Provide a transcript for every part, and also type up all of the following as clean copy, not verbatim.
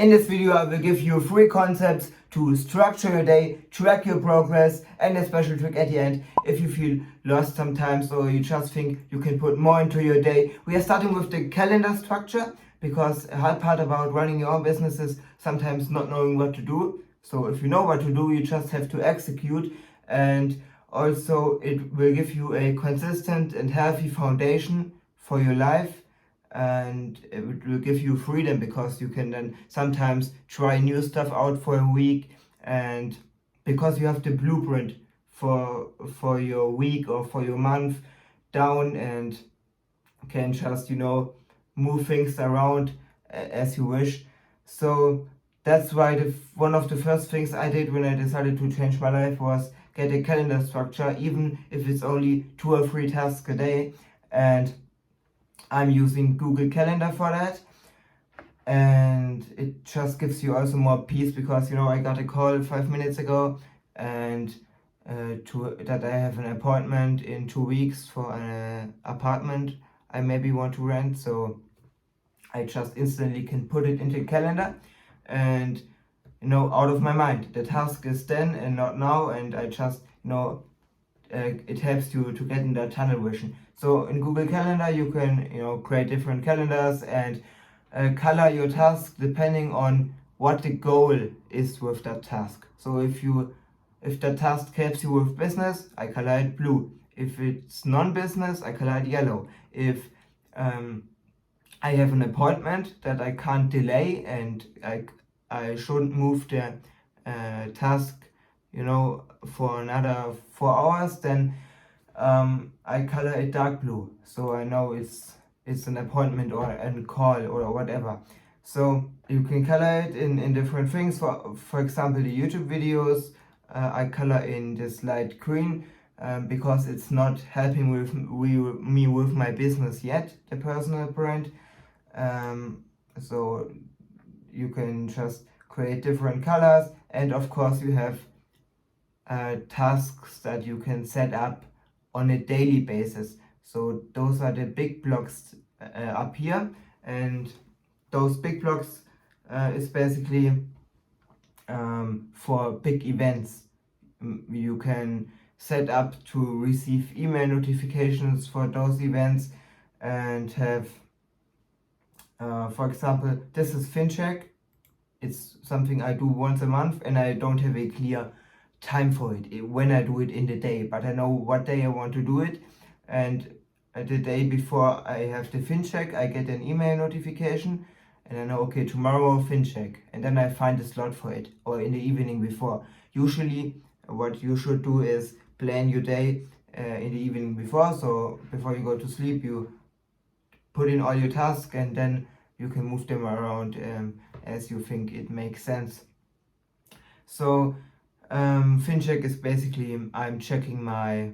In this video, I will give you 3 concepts to structure your day, track your progress, and a special trick at the end if you feel lost sometimes or you just think you can put more into your day. We are starting with the calendar structure because a hard part about running your own business is sometimes not knowing what to do. So if you know what to do, you just have to execute, and also it will give you a consistent and healthy foundation for your life, and it will give you freedom because you can then sometimes try new stuff out for a week, and because you have the blueprint for your week or for your month down, and can just move things around as you wish. So that's why one of the first things I did when I decided to change my life was get a calendar structure, even if it's only 2 or 3 tasks a day. And I'm using Google Calendar for that, and it just gives you also more peace because I got a call 5 minutes ago, and that I have an appointment in 2 weeks for an apartment I maybe want to rent. So I just instantly can put it into calendar, and out of my mind. The task is then and not now, and I just it helps you to get in that tunnel vision. So in Google Calendar you can create different calendars and color your task depending on what the goal is with that task. So if the task helps you with business, I color it blue. If it's non-business, I color it yellow. If I have an appointment that I can't delay and I shouldn't move the task for another 4 hours, then I color it dark blue, so I know it's an appointment or a call or whatever. So you can color it in different things. For example, the YouTube videos, I color in this light green because it's not helping me with my business yet, the personal brand. So you can just create different colors, and of course you have tasks that you can set up on a daily basis. So those are the big blocks up here, and those big blocks is basically for big events. You can set up to receive email notifications for those events and have for example, this is FinCheck. It's something I do once a month, and I don't have a clear time for it when I do it in the day, but I know what day I want to do it, and the day before I have the FinCheck, I get an email notification, and I know, okay, tomorrow FinCheck, and then I find a slot for it, or in the evening before. Usually what you should do is plan your day in the evening before, so before you go to sleep you put in all your tasks, and then you can move them around as you think it makes sense. So FinCheck is basically I'm checking my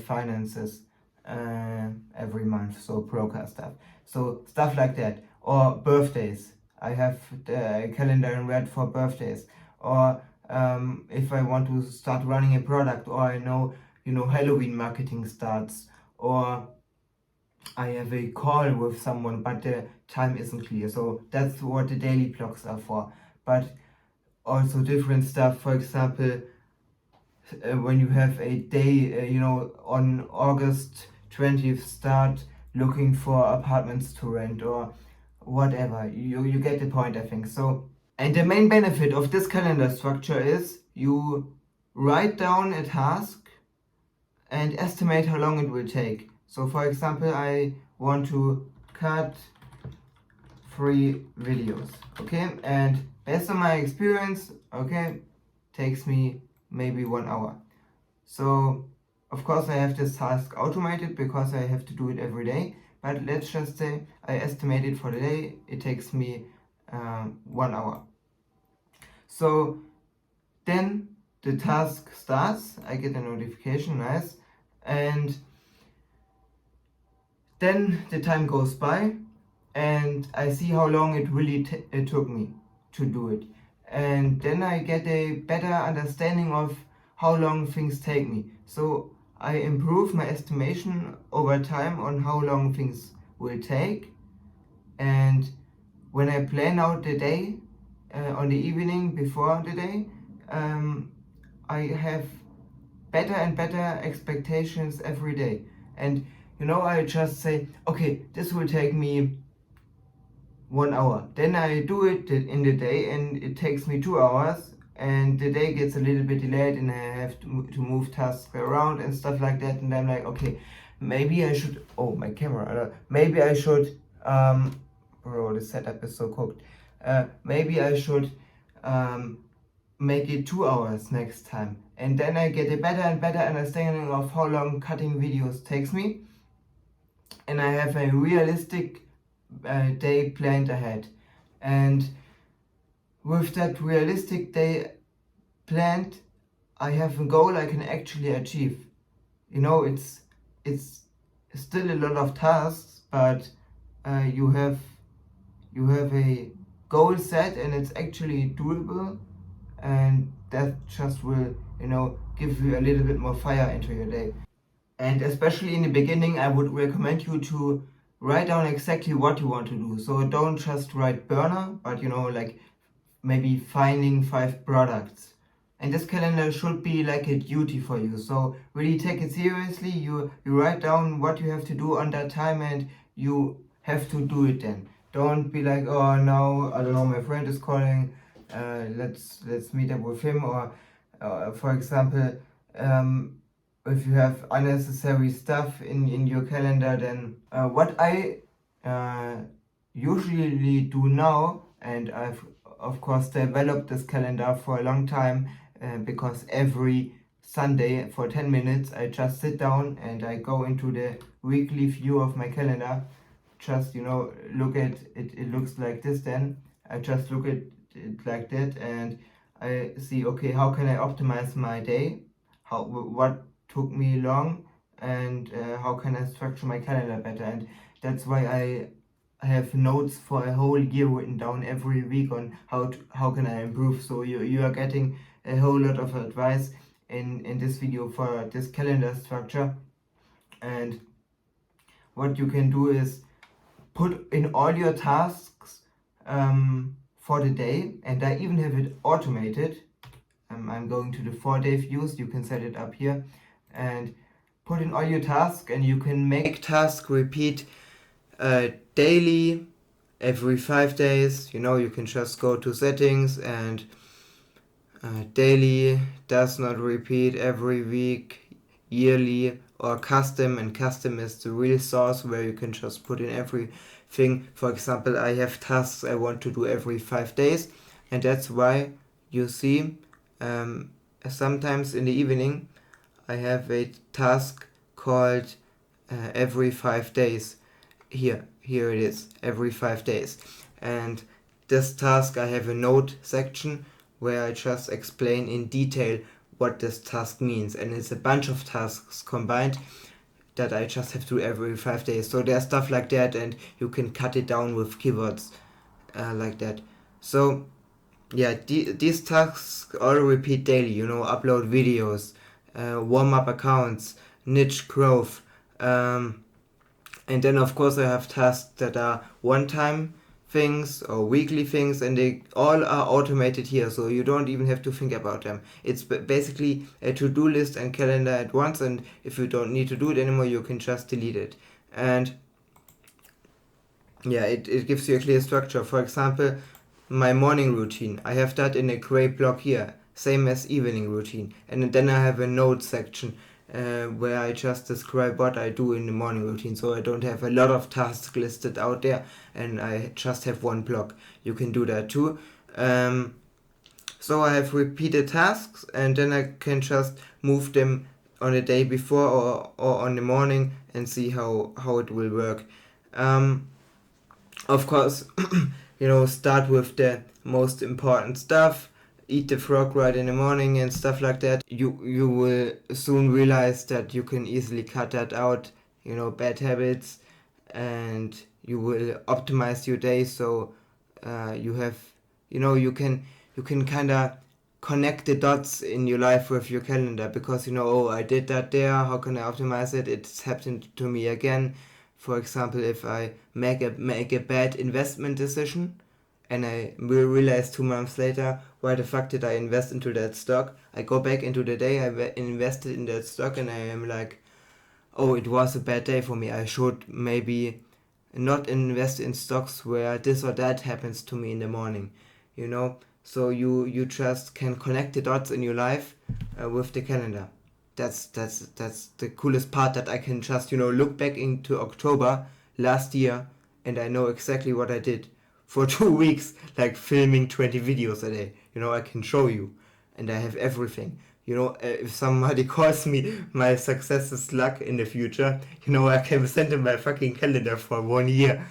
finances every month, so broker stuff. So stuff like that. Or birthdays. I have the calendar in red for birthdays. Or if I want to start running a product, or I know Halloween marketing starts, or I have a call with someone but the time isn't clear. So that's what the daily blocks are for. But also different stuff, for example, when you have a day, on August 20th, start looking for apartments to rent or whatever. You get the point, I think. So, and the main benefit of this calendar structure is you write down a task and estimate how long it will take. So for example, I want to cut 3 videos, okay, and based on my experience, okay, takes me maybe 1 hour. So of course I have this task automated because I have to do it every day, but let's just say I estimate it for the day, it takes me 1 hour. So then the task starts, I get a notification, nice, and then the time goes by, and I see how long it really it took me to do it. And then I get a better understanding of how long things take me. So I improve my estimation over time on how long things will take. And when I plan out the day, on the evening before the day, I have better and better expectations every day. And I just say, okay, this will take me 1 hour. Then I do it in the day and it takes me 2 hours, and the day gets a little bit delayed and I have to move tasks around and stuff like that. And I'm like, okay, maybe I should, oh, my camera, maybe I should, bro, the setup is so cooked. Maybe I should make it 2 hours next time. And then I get a better and better understanding of how long cutting videos takes me. And I have a realistic day planned ahead. And with that realistic day planned, I have a goal I can actually achieve. It's still a lot of tasks, but you have a goal set and it's actually doable, and that just will give you a little bit more fire into your day. And especially in the beginning, I would recommend you to write down exactly what you want to do. So don't just write burner, but like maybe finding 5 products. And this calendar should be like a duty for you. So really take it seriously. You write down what you have to do on that time, and you have to do it then. Don't be like, oh no, I don't know, my friend is calling. Let's meet up with him. Or for example, if you have unnecessary stuff in your calendar, then what I usually do now, and I've of course developed this calendar for a long time, because every Sunday for 10 minutes I just sit down and I go into the weekly view of my calendar. Just look at it, it looks like this. Then I just look at it like that and I see, okay, how can I optimize my day, what took me long, and how can I structure my calendar better. And that's why I have notes for a whole year written down every week on how can I improve. So you are getting a whole lot of advice in this video for this calendar structure. And what you can do is put in all your tasks for the day, and I even have it automated. I'm going to the 4-day views. You can set it up here and put in all your tasks, and you can make task repeat daily, every 5 days. You can just go to settings and daily does not repeat, every week, yearly, or custom. And custom is the real source where you can just put in everything. For example, I have tasks I want to do every 5 days, and that's why you see sometimes in the evening I have a task called every 5 days. Here it is, every 5 days. And this task, I have a note section where I just explain in detail what this task means, and it's a bunch of tasks combined that I just have to do every 5 days. So there's stuff like that, and you can cut it down with keywords like that. So yeah, these tasks all repeat daily. Upload videos, warm up accounts, niche growth, and then of course I have tasks that are one-time things or weekly things, and they all are automated here, so you don't even have to think about them. It's basically a to-do list and calendar at once, and if you don't need to do it anymore, you can just delete it. And yeah, it gives you a clear structure. For example, my morning routine, I have that in a gray block here, same as evening routine. And then I have a note section where I just describe what I do in the morning routine, so I don't have a lot of tasks listed out there and I just have one block. You can do that too. So I have repeated tasks, and then I can just move them on the day before or on the morning and see how it will work. Of course, start with the most important stuff. Eat the frog right in the morning and stuff like that. You will soon realize that you can easily cut that out, bad habits, and you will optimize your day. So you have, you can kind of connect the dots in your life with your calendar, because oh, I did that there, how can I optimize it? It's happened to me again. For example, if I make a bad investment decision and I will realize 2 months later, why the fuck did I invest into that stock? I go back into the day I invested in that stock, and I am like, oh, it was a bad day for me. I should maybe not invest in stocks where this or that happens to me in the morning, you know. So you just can connect the dots in your life with the calendar. That's the coolest part, that I can just look back into October last year, and I know exactly what I did for 2 weeks, like filming 20 videos a day. I can show you, and I have everything. If somebody calls me my success is luck in the future, I can send them my fucking calendar for 1 year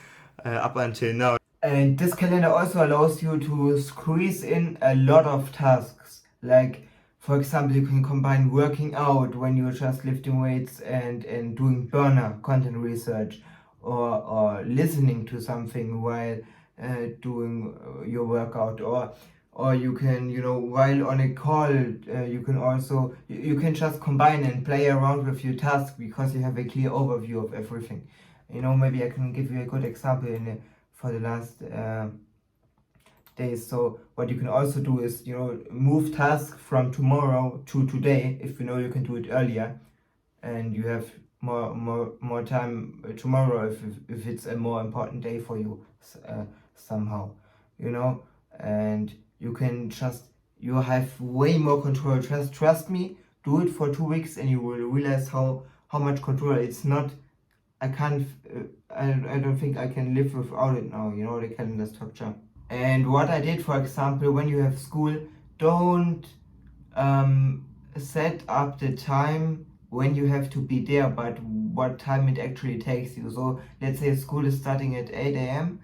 up until now. And this calendar also allows you to squeeze in a lot of tasks. Like, for example, you can combine working out when you're just lifting weights and doing burner content research, or listening to something while doing your workout, or you can, while on a call, you can also, you can just combine and play around with your task because you have a clear overview of everything. Maybe I can give you a good example for the last days. So what you can also do is, move tasks from tomorrow to today, if you can do it earlier, and you have more time tomorrow if it's a more important day for you somehow, and you can just, you have way more control. Trust me, do it for 2 weeks and you will realize how much control. It's not, I can't, I don't think I can live without it now, the calendar structure. And what I did, for example, when you have school, don't set up the time when you have to be there, but what time it actually takes you. So let's say school is starting at 8 a.m.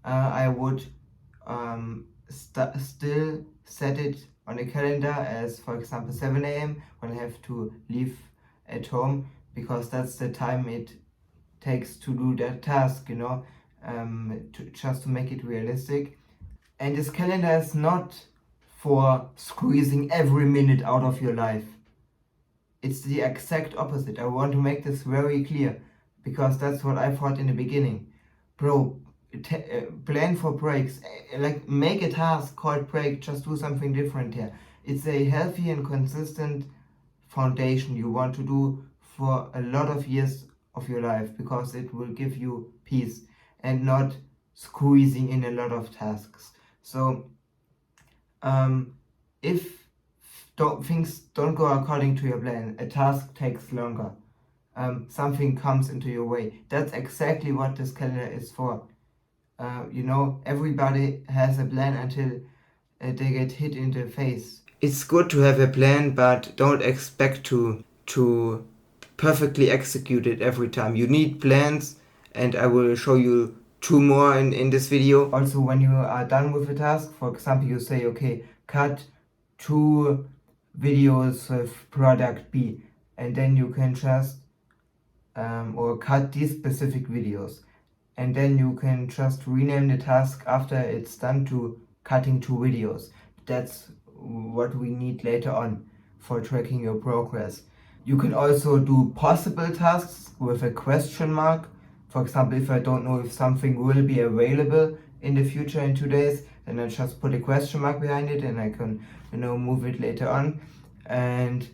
I would still set it on a calendar as, for example, 7 a.m. when I have to leave at home, because that's the time it takes to do that task, just to make it realistic. And this calendar is not for squeezing every minute out of your life. It's the exact opposite. I want to make this very clear, because that's what I thought in the beginning. Bro, plan for breaks. Like, make a task called break. Just do something different here. It's a healthy and consistent foundation you want to do for a lot of years of your life, because it will give you peace and not squeezing in a lot of tasks. So if things don't go according to your plan, a task takes longer, something comes into your way, that's exactly what this calendar is for. Everybody has a plan until they get hit in the face. It's good to have a plan, but don't expect to perfectly execute it every time. You need plans, and I will show you 2 more in this video. Also, when you are done with a task, for example, you say, okay, cut 2 videos with product B, and then you can just or cut these specific videos, and then you can just rename the task after it's done to cutting 2 videos. That's what we need later on for tracking your progress. You can also do possible tasks with a question mark. For example, if I don't know if something will be available in the future in 2 days, then I just put a question mark behind it, and I can move it later on. And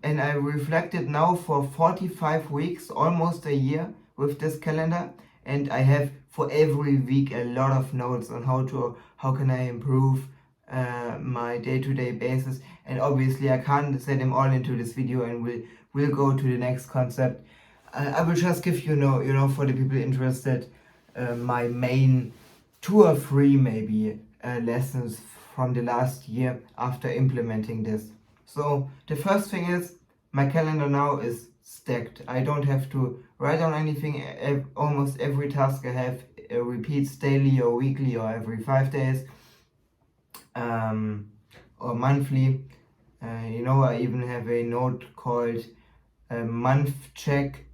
I reflected now for 45 weeks, almost a year, with this calendar, and I have for every week a lot of notes on how can I improve my day-to-day basis. And obviously I can't set them all into this video, and we'll go to the next concept. I will just give for the people interested, my main 2 or 3 maybe lessons from the last year after implementing this. So the first thing is, my calendar now is stacked. I don't have to write down anything. Almost every task I have repeats daily or weekly or every 5 days, or monthly. I even have a note called month check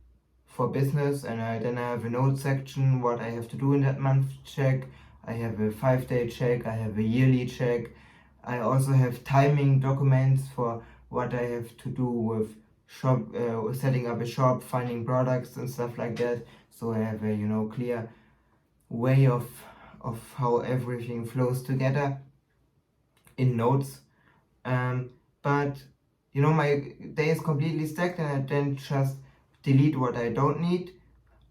for business, and then I have a note section what I have to do in that month check. I have a 5-day check, I have a yearly check. I also have timing documents for what I have to do with shop, setting up a shop, finding products and stuff like that. So I have a clear way of of how everything flows together in notes. But you know, my day is completely stacked, and I then just delete what I don't need.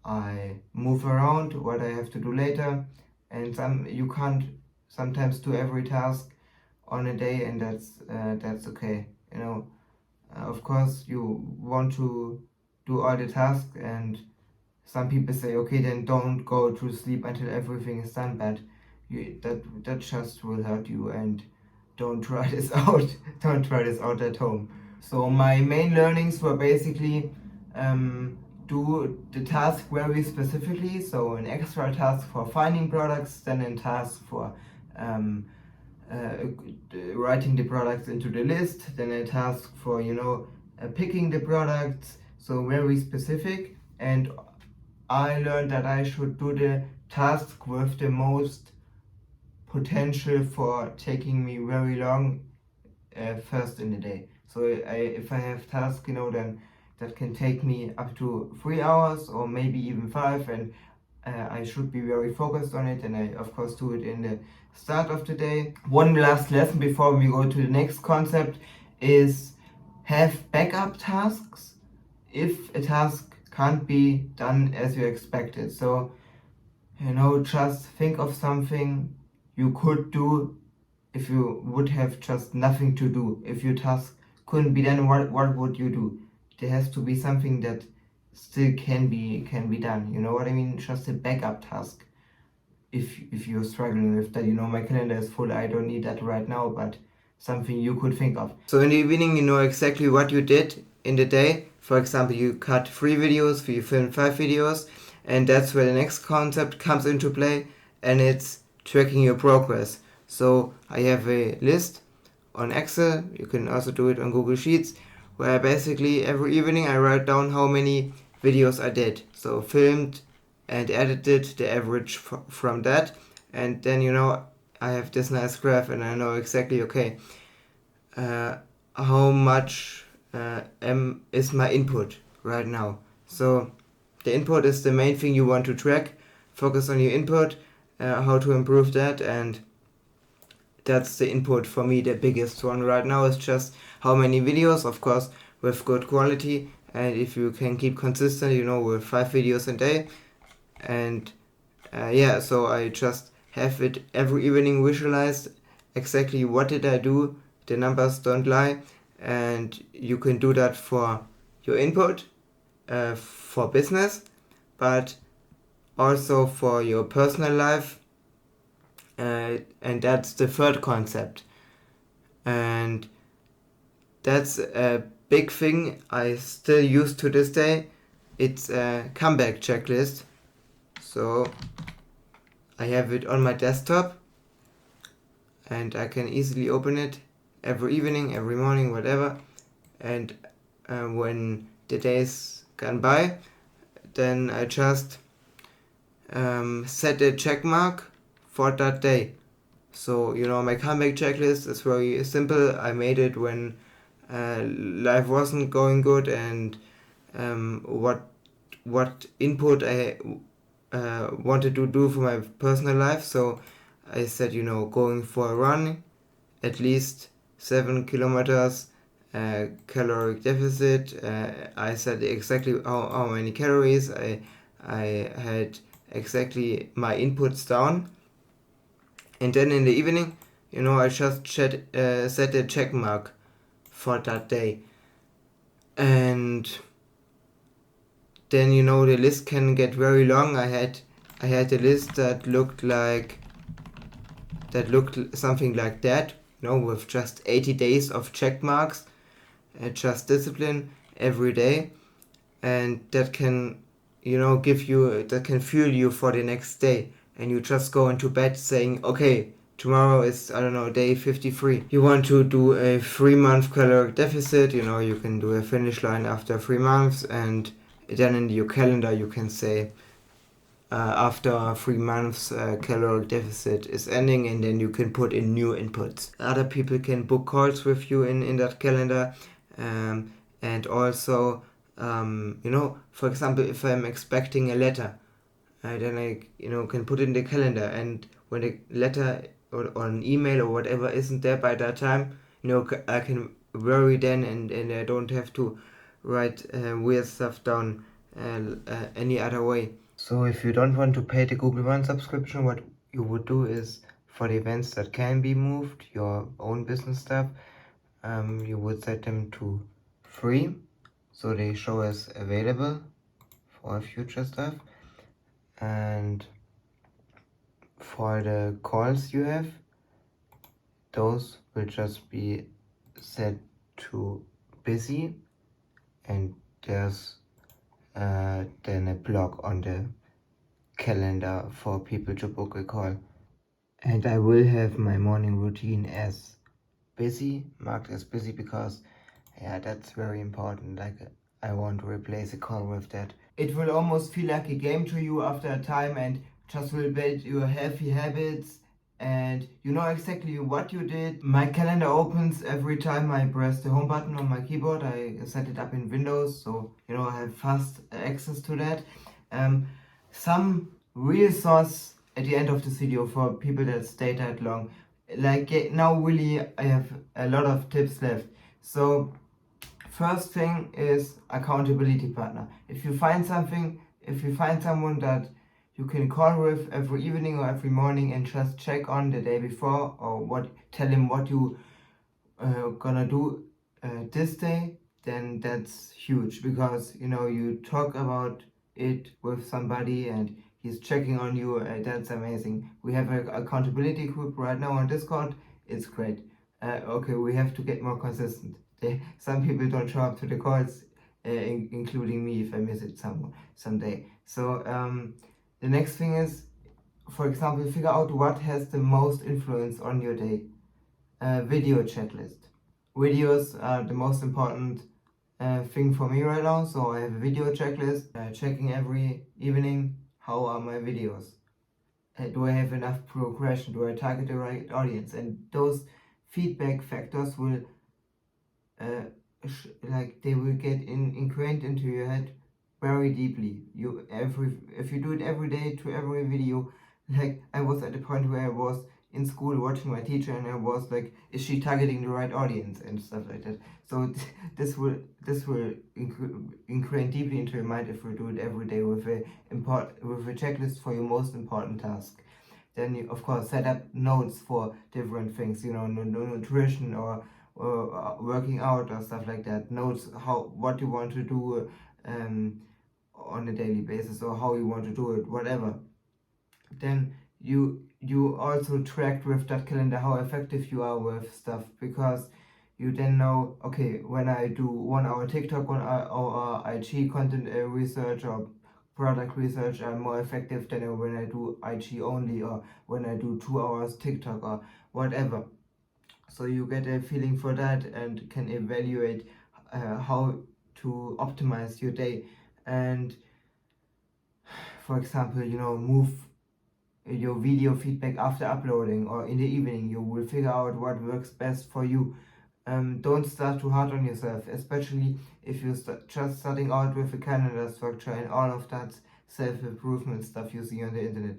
I move around what I have to do later, and you can't sometimes do every task on a day, and that's okay. You know, of course you want to do all the tasks, and some people say, okay, then don't go to sleep until everything is done, but that just will hurt you, and don't try this out. Don't try this out at home. So my main learnings were basically do the task very specifically. So an extra task for finding products, then a task for um, writing the products into the list, then a task for picking the products. So very specific, and I learned that I should do the task with the most potential for taking me very long first in the day. So if I have tasks, then that can take me up to 3 hours or maybe even 5, and I should be very focused on it, and I of course do it in the start of the day. One last lesson before we go to the next concept is have backup tasks if a task can't be done as you expected. So just think of something you could do if you would have just nothing to do. If your task couldn't be done, what would you do? There has to be something that still can be done. You know what I mean? Just a backup task. If you're struggling with that, my calendar is full. I don't need that right now, but something you could think of. So in the evening, you know exactly what you did in the day. For example, you cut 3 videos, you filmed 5 videos, and that's where the next concept comes into play, and it's tracking your progress. So I have a list on Excel, you can also do it on Google Sheets, where basically every evening I write down how many videos I did. So filmed and edited, the average from that, and then I have this nice graph, and I know exactly, okay, how much is my input right now. So the input is the main thing you want to track. Focus on your input, how to improve that, and that's the input for me. The biggest one right now is just how many videos, of course, with good quality, and if you can keep consistent, with 5 videos a day. And so I just have it every evening visualized exactly what did I do. The numbers don't lie, and you can do that for your input, for business, but also for your personal life, and that's the third concept, and that's a big thing I still use to this day. It's a comeback checklist. So I have it on my desktop, and I can easily open it every evening, every morning, whatever, and when the days gone by, then I just set a check mark for that day. So my comeback checklist is very simple. I made it when life wasn't going good, and what input I wanted to do for my personal life. So I said, going for a run, at least 7 kilometers, caloric deficit. I said exactly how many calories. I had exactly my inputs down, and then in the evening, I just set a check mark for that day, and then the list can get very long. I had a list that looked something like that, with just 80 days of check marks, just discipline every day, and that can that can fuel you for the next day, and you just go into bed saying, okay, tomorrow is, I don't know, day 53. You want to do a 3-month caloric deficit, you can do a finish line after 3 months, and then in your calendar you can say, after 3 months, caloric deficit is ending, and then you can put in new inputs. Other people can book calls with you in that calendar, and also, for example, if I'm expecting a letter, then I can put in the calendar, and when the letter or an email or whatever isn't there by that time, I can worry then, and I don't have to write weird stuff down any other way. So if you don't want to pay the Google One subscription, what you would do is, for the events that can be moved, your own business stuff, you would set them to free, so they show as available for future stuff. And for the calls you have, those will just be set to busy, and there's then a block on the calendar for people to book a call. And I will have my morning routine as busy, marked as busy, because yeah, that's very important. Like, I want to replace a call with that. It will almost feel like a game to you after a time, and just will build your healthy habits, and you know exactly what you did. My calendar opens every time I press the home button on my keyboard. I set it up in Windows, so I have fast access to that. Some real source at the end of this video for people that stay that long. Like, now really I have a lot of tips left. So first thing is accountability partner. If you find someone that you can call with every evening or every morning and just check on the day before, or tell him what you gonna do this day, then that's huge, because you talk about it with somebody and he's checking on you. That's amazing. We have an accountability group right now on Discord. It's great. Okay, we have to get more consistent. Some people don't show up to the calls, including me if I miss it someday. So the next thing is, for example, figure out what has the most influence on your day. Video checklist. Videos are the most important thing for me right now, so I have a video checklist, checking every evening how are my videos. Do I have enough progression? Do I target the right audience? And those feedback factors will they will get ingrained into your head very deeply. If you do it every day to every video, like I was at the point where I was in school watching my teacher, and I was like, is she targeting the right audience and stuff like that. So this will ingrain deeply into your mind if you do it every day with a checklist for your most important task. Then you, of course, set up notes for different things, nutrition or working out or stuff like that. Notes what you want to do on a daily basis, or how you want to do it, whatever. Then you also track with that calendar how effective you are with stuff, because you then know, okay, when I do 1 hour TikTok, 1 hour IG content research or product research, I'm more effective than when I do IG only, or when I do 2 hours TikTok or whatever. So you get a feeling for that and can evaluate how to optimize your day. And for example, move your video feedback after uploading or in the evening. You will figure out what works best for you. Don't start too hard on yourself, especially if you're just starting out with a calendar structure and all of that self-improvement stuff you see on the internet.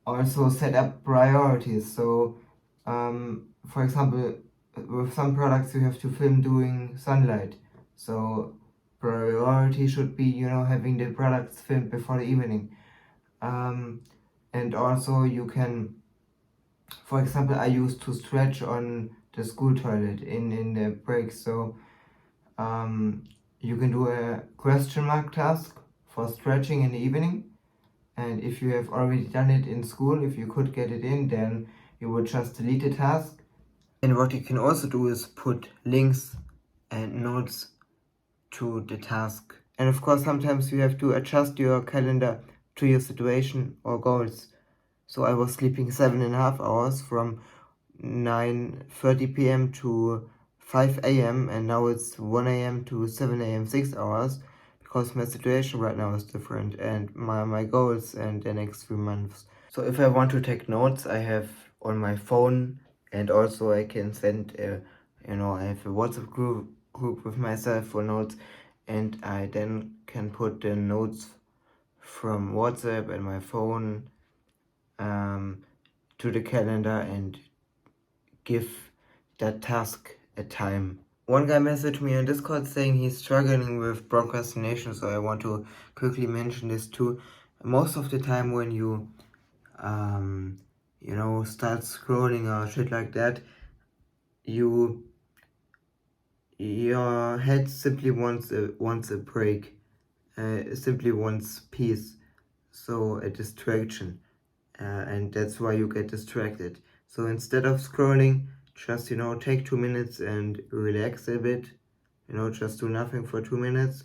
Also set up priorities. So for example, with some products you have to film during sunlight, so priority should be having the products filmed before the evening. And also you can, for example, I used to stretch on the school toilet in the breaks. So you can do a question mark task for stretching in the evening, and if you have already done it in school, if you could get it in, then you would just delete the task. And what you can also do is put links and notes to the task. And of course, sometimes you have to adjust your calendar to your situation or goals. So I was sleeping 7.5 hours from 9:30 p.m. to 5 a.m. and now it's 1 a.m. to 7 a.m. 6 hours, because my situation right now is different, and my goals and the next few months. So if I want to take notes, I have on my phone, and also I can send I have a WhatsApp group with myself for notes, and I then can put the notes from WhatsApp and my phone to the calendar and give that task a time. One guy messaged me on Discord saying he's struggling with procrastination, so I want to quickly mention this too. Most of the time when you start scrolling or shit like that, your head simply wants a break, simply wants peace, so a distraction, and that's why you get distracted. So instead of scrolling, just take 2 minutes and relax a bit. Just do nothing for 2 minutes.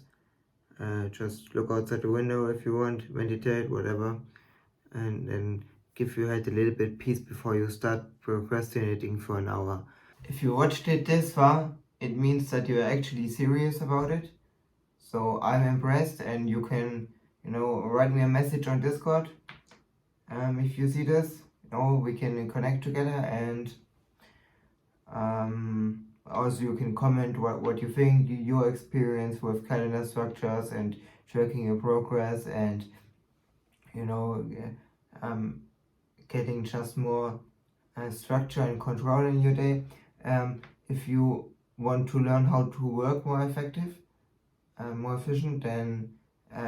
Just look outside the window if you want, meditate, whatever, and then give your head a little bit peace before you start procrastinating for an hour. If you watched it this far, it means that you're actually serious about it. So I'm impressed, and you can, write me a message on Discord. If you see this, we can connect together, and also you can comment what you think, your experience with calendar structures and tracking your progress, and getting just more structure and control in your day. If you want to learn how to work more effective, more efficient, then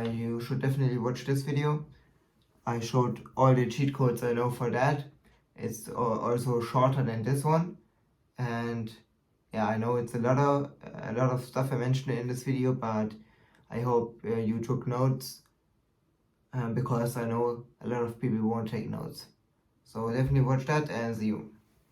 you should definitely watch this video. I showed all the cheat codes I know for that. It's also shorter than this one, and yeah, I know it's a lot of stuff I mentioned in this video, but I hope you took notes, because I know a lot of people won't take notes. So definitely watch that, and see you.